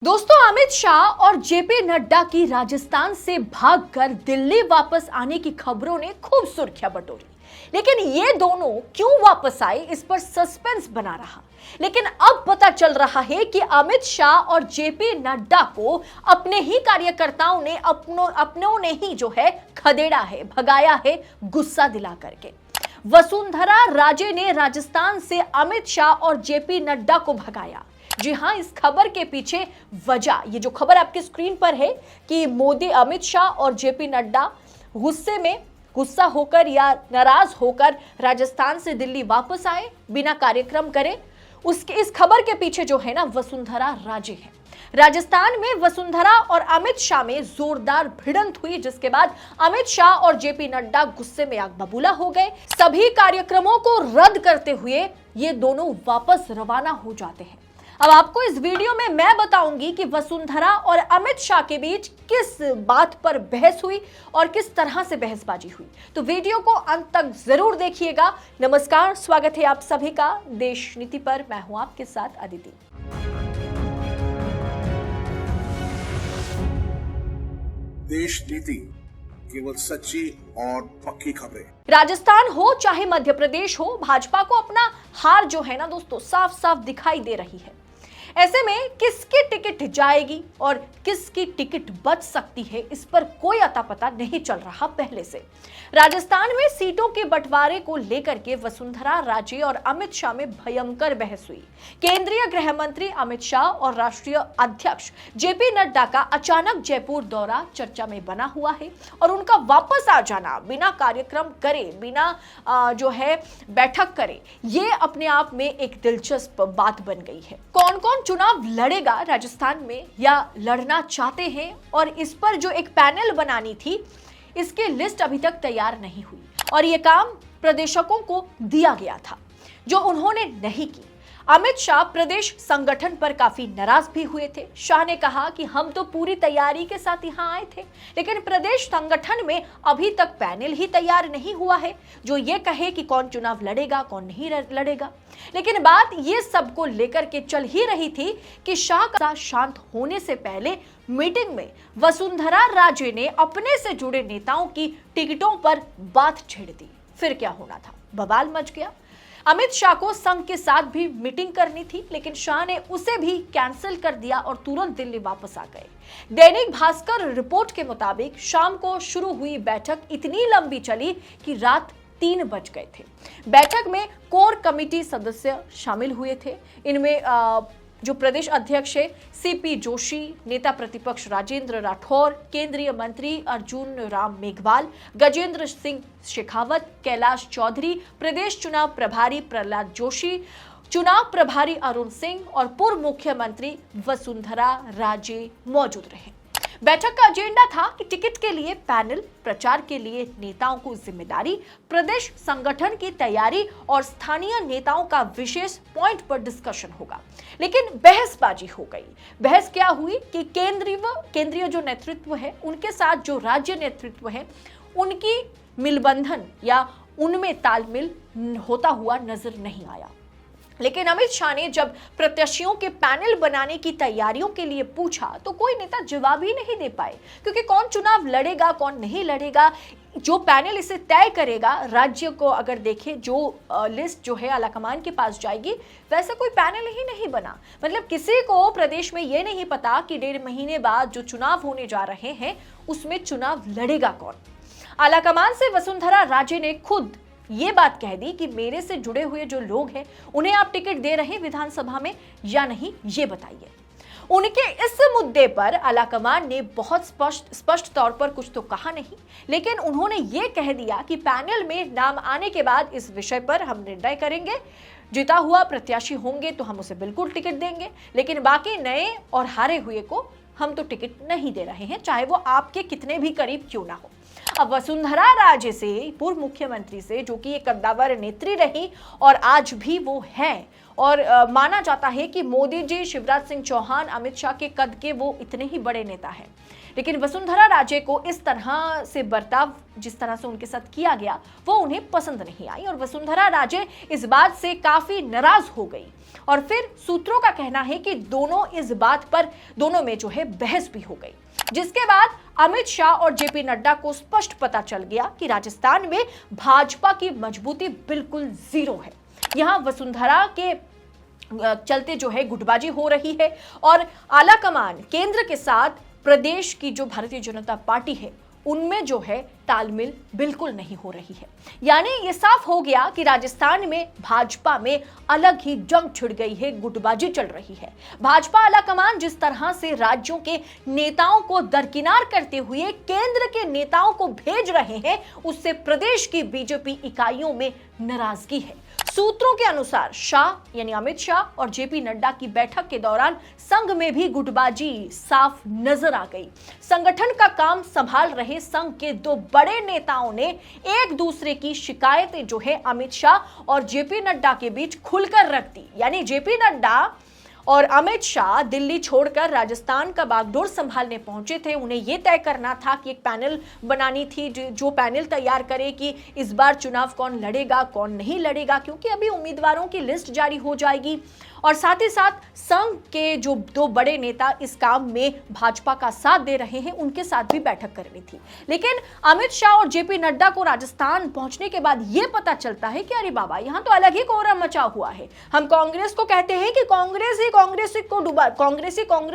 दोस्तों, अमित शाह और जेपी नड्डा की राजस्थान से भागकर दिल्ली वापस आने की खबरों ने खूब सुर्खियां बटोरी। लेकिन ये दोनों क्यों वापस आए, इस पर सस्पेंस बना रहा। लेकिन अब पता चल रहा है कि अमित शाह और जेपी नड्डा को अपने ही कार्यकर्ताओं ने अपनों ने ही जो है खदेड़ा है, भगाया है गुस्सा दिला करके। वसुंधरा राजे ने राजस्थान से अमित शाह और जेपी नड्डा को भगाया। जी हां, इस खबर के पीछे वजह, ये जो खबर आपकी स्क्रीन पर है कि मोदी, अमित शाह और जेपी नड्डा गुस्सा होकर या नाराज होकर राजस्थान से दिल्ली वापस आए बिना कार्यक्रम करे, उसके इस खबर के पीछे जो है ना वसुंधरा राजे है। राजस्थान में वसुंधरा और अमित शाह में जोरदार भिड़ंत हुई, जिसके बाद अमित शाह और जेपी नड्डा गुस्से में आग बबूला हो गए। सभी कार्यक्रमों को रद्द करते हुए ये दोनों वापस रवाना हो जाते हैं। अब आपको इस वीडियो में मैं बताऊंगी कि वसुंधरा और अमित शाह के बीच किस बात पर बहस हुई और किस तरह से बहसबाजी हुई। तो वीडियो को अंत तक जरूर देखिएगा। नमस्कार, स्वागत है आप सभी का देश नीति पर। मैं हूं आपके साथ अदिति। देश नीति, केवल सच्ची और पक्की खबरें। राजस्थान हो चाहे मध्य प्रदेश हो, भाजपा को अपना हार जो है ना दोस्तों साफ साफ दिखाई दे रही है। ऐसे में किसकी टिकट जाएगी और किसकी टिकट बच सकती है, इस पर कोई अता पता नहीं चल रहा पहले से। राजस्थान में सीटों के बंटवारे को लेकर के वसुंधरा राजे और अमित शाह में भयंकर बहस हुई। केंद्रीय गृह मंत्री अमित शाह और राष्ट्रीय अध्यक्ष जेपी नड्डा का अचानक जयपुर दौरा चर्चा में बना हुआ है और उनका वापस आ जाना बिना कार्यक्रम करे, बिना जो है बैठक करे, ये अपने आप में एक दिलचस्प बात बन गई है। कौन कौन चुनाव लड़ेगा राजस्थान में या लड़ना चाहते हैं, और इस पर जो एक पैनल बनानी थी, इसकी लिस्ट अभी तक तैयार नहीं हुई और यह काम प्रदेशकों को दिया गया था, जो उन्होंने नहीं की। अमित शाह प्रदेश संगठन पर काफी नाराज भी हुए थे। शाह ने कहा कि हम तो पूरी तैयारी के साथ यहां आए थे, लेकिन प्रदेश संगठन में अभी तक पैनल ही तैयार नहीं हुआ है जो ये कहे कि कौन चुनाव लड़ेगा, कौन नहीं लड़ेगा। लेकिन बात ये सबको लेकर के चल ही रही थी कि शाह का शांत होने से पहले मीटिंग में वसुंधरा राजे ने अपने से जुड़े नेताओं की टिकटों पर बात छेड़ दी। फिर क्या होना था, बवाल मच गया। अमित शाह को संघ के साथ भी मीटिंग करनी थी, लेकिन शाह ने उसे भी कैंसिल कर दिया और तुरंत दिल्ली वापस आ गए। दैनिक भास्कर रिपोर्ट के मुताबिक शाम को शुरू हुई बैठक इतनी लंबी चली कि रात 3 बज गए थे। बैठक में कोर कमेटी सदस्य शामिल हुए थे। इनमें जो प्रदेश अध्यक्ष है सीपी जोशी, नेता प्रतिपक्ष राजेंद्र राठौर, केंद्रीय मंत्री अर्जुन राम मेघवाल, गजेंद्र सिंह शेखावत, कैलाश चौधरी, प्रदेश चुनाव प्रभारी प्रहलाद जोशी, चुनाव प्रभारी अरुण सिंह और पूर्व मुख्यमंत्री वसुंधरा राजे मौजूद रहे। बैठक का एजेंडा था कि टिकट के लिए पैनल, प्रचार के लिए नेताओं को जिम्मेदारी, प्रदेश संगठन की तैयारी और स्थानीय नेताओं का विशेष पॉइंट पर डिस्कशन होगा। लेकिन बहसबाजी हो गई। बहस क्या हुई कि केंद्रीय जो नेतृत्व है उनके साथ जो राज्य नेतृत्व है उनकी मिलबंधन या उनमें तालमेल होता हुआ नजर नहीं आया। लेकिन अमित शाह ने जब प्रत्याशियों के पैनल बनाने की तैयारियों के लिए पूछा तो कोई नेता जवाब ही नहीं दे पाए, क्योंकि कौन चुनाव लड़ेगा, कौन नहीं लड़ेगा, जो पैनल इसे तय करेगा, राज्य को अगर देखें जो लिस्ट जो है आलाकमान के पास जाएगी, वैसे कोई पैनल ही नहीं बना। मतलब किसी को प्रदेश में ये नहीं पता कि 1.5 महीने बाद जो चुनाव होने जा रहे हैं उसमें चुनाव लड़ेगा कौन। आलाकमान से वसुंधरा राजे ने खुद ये बात कह दी कि मेरे से जुड़े हुए जो लोग हैं उन्हें आप टिकट दे रहे हैं विधानसभा में या नहीं, ये बताइए। उनके इस मुद्दे पर आलाकमान ने बहुत स्पष्ट तौर पर कुछ तो कहा नहीं, लेकिन उन्होंने ये कह दिया कि पैनल में नाम आने के बाद इस विषय पर हम निर्णय करेंगे। जीता हुआ प्रत्याशी होंगे तो हम उसे बिल्कुल टिकट देंगे, लेकिन बाकी नए और हारे हुए को हम तो टिकट नहीं दे रहे हैं, चाहे वो आपके कितने भी करीब क्यों ना हो। अब वसुंधरा राजे से, पूर्व मुख्यमंत्री से, जो कि एक कद्दावर नेत्री रही और आज भी वो है और माना जाता है कि मोदी जी, शिवराज सिंह चौहान, अमित शाह के कद के वो इतने ही बड़े नेता हैं। लेकिन वसुंधरा राजे को इस तरह से बर्ताव, जिस तरह से उनके साथ किया गया, वो उन्हें पसंद नहीं आई और वसुंधरा राजे इस बात से काफी नाराज हो गई। और फिर सूत्रों का कहना है कि दोनों में जो है बहस भी हो गई, जिसके बाद अमित शाह और जेपी नड्डा को स्पष्ट पता चल गया कि राजस्थान में भाजपा की मजबूती बिल्कुल जीरो है। यहां वसुंधरा के चलते जो है गुटबाजी हो रही है और आला कमान केंद्र के साथ प्रदेश की जो भारतीय जनता पार्टी है उनमें जो है तालमेल बिल्कुल नहीं हो रही है। यानी ये साफ हो गया कि राजस्थान में भाजपा में अलग ही जंग छिड़ गई है, गुटबाजी चल रही है। भाजपा आला कमान जिस तरह से राज्यों के नेताओं को दरकिनार करते हुए केंद्र के नेताओं को भेज रहे हैं, उससे प्रदेश की बीजेपी इकाइयों में नाराजगी है। सूत्रों के अनुसार शाह यानी अमित शाह और जेपी नड्डा की बैठक के दौरान संघ में भी गुटबाजी साफ नजर आ गई। संगठन का काम संभाल रहे संघ के दो बड़े नेताओं ने एक दूसरे की शिकायतें जो है अमित शाह और जेपी नड्डा के बीच खुलकर रख दी। यानी जेपी नड्डा और अमित शाह दिल्ली छोड़कर राजस्थान का बागडोर संभालने पहुंचे थे। उन्हें यह तय करना था कि एक पैनल बनानी थी जो पैनल तैयार करे कि इस बार चुनाव कौन लड़ेगा कौन नहीं लड़ेगा, क्योंकि अभी उम्मीदवारों की लिस्ट जारी हो जाएगी। और साथ ही साथ संघ के जो दो बड़े नेता इस काम में भाजपा का साथ दे रहे हैं, उनके साथ भी बैठक करनी थी। लेकिन अमित शाह और जेपी नड्डा को राजस्थान पहुंचने के बाद यह पता चलता है कि अरे बाबा, यहां तो अलग ही कोहराम मचा हुआ है। हम कांग्रेस को कहते हैं कि कांग्रेस ही कांग्रेस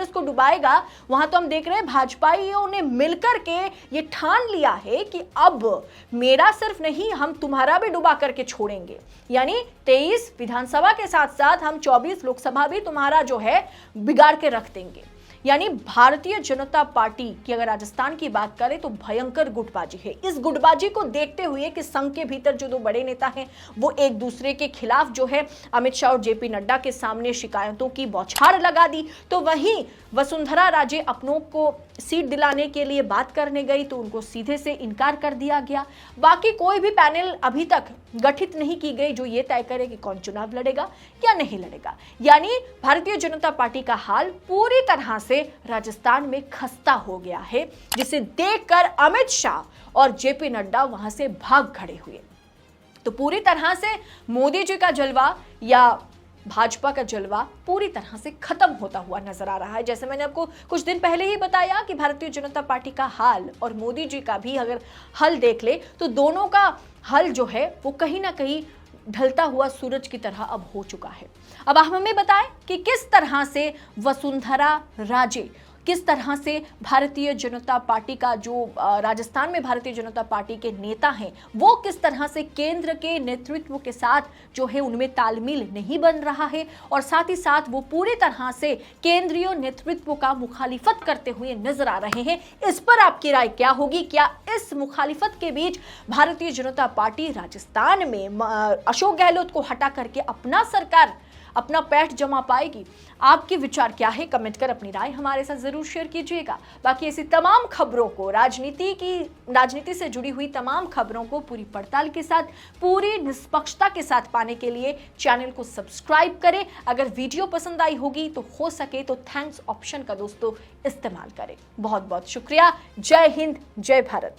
को डुबाएगा, वहां तो हम देख रहे हैं भाजपाइयों ने मिलकर के ये ठान लिया है कि अब मेरा सिर्फ नहीं, हम तुम्हारा भी डुबा करके छोड़ेंगे। यानी 23 विधानसभा के साथ साथ हम 24 लोकसभा भी तुम्हारा जो है बिगाड़ के रख देंगे। यानी भारतीय जनता पार्टी की अगर राजस्थान की बात करें तो भयंकर गुटबाजी है। इस गुटबाजी को देखते हुए कि संघ के भीतर जो दो बड़े नेता हैं वो एक दूसरे के खिलाफ जो है अमित शाह और जेपी नड्डा के सामने शिकायतों की बौछार लगा दी, तो वहीं वसुंधरा राजे अपनों को सीट दिलाने के लिए बात करने गई तो उनको सीधे से इनकार कर दिया गया। बाकी कोई भी पैनल अभी तक गठित नहीं की गई जो ये तय करे कि कौन चुनाव लड़ेगा या नहीं लड़ेगा। यानी भारतीय जनता पार्टी का हाल पूरी तरह से राजस्थान में खस्ता हो गया है, जिसे देखकर अमित शाह और जेपी नड्डा वहां से भाग खड़े हुए। तो पूरी तरह से मोदी जी का जलवा या भाजपा का जलवा पूरी तरह से खत्म होता हुआ नजर आ रहा है। जैसे मैंने आपको कुछ दिन पहले ही बताया कि भारतीय जनता पार्टी का हाल और मोदी जी का भी अगर हल देख ले तो दोनों का हल जो है वो कहीं ना कहीं ढलता हुआ सूरज की तरह अब हो चुका है। अब आप हमें बताएं कि किस तरह से वसुंधरा राजे, किस तरह से भारतीय जनता पार्टी का जो राजस्थान में भारतीय जनता पार्टी के नेता हैं वो किस तरह से केंद्र के नेतृत्व के साथ जो है उनमें तालमेल नहीं बन रहा है और साथ ही साथ वो पूरी तरह से केंद्रीय नेतृत्व का मुखालिफत करते हुए नजर आ रहे हैं। इस पर आपकी राय क्या होगी? क्या इस मुखालिफत के बीच भारतीय जनता पार्टी राजस्थान में अशोक गहलोत को हटा करके अपना पैठ जमा पाएगी? आपके विचार क्या है? कमेंट कर अपनी राय हमारे साथ जरूर शेयर कीजिएगा। बाकी ऐसी तमाम खबरों को, राजनीति से जुड़ी हुई तमाम खबरों को पूरी पड़ताल के साथ, पूरी निष्पक्षता के साथ पाने के लिए चैनल को सब्सक्राइब करें। अगर वीडियो पसंद आई होगी तो हो सके तो थैंक्स ऑप्शन का दोस्तों इस्तेमाल करें। बहुत बहुत शुक्रिया। जय हिंद, जय भारत।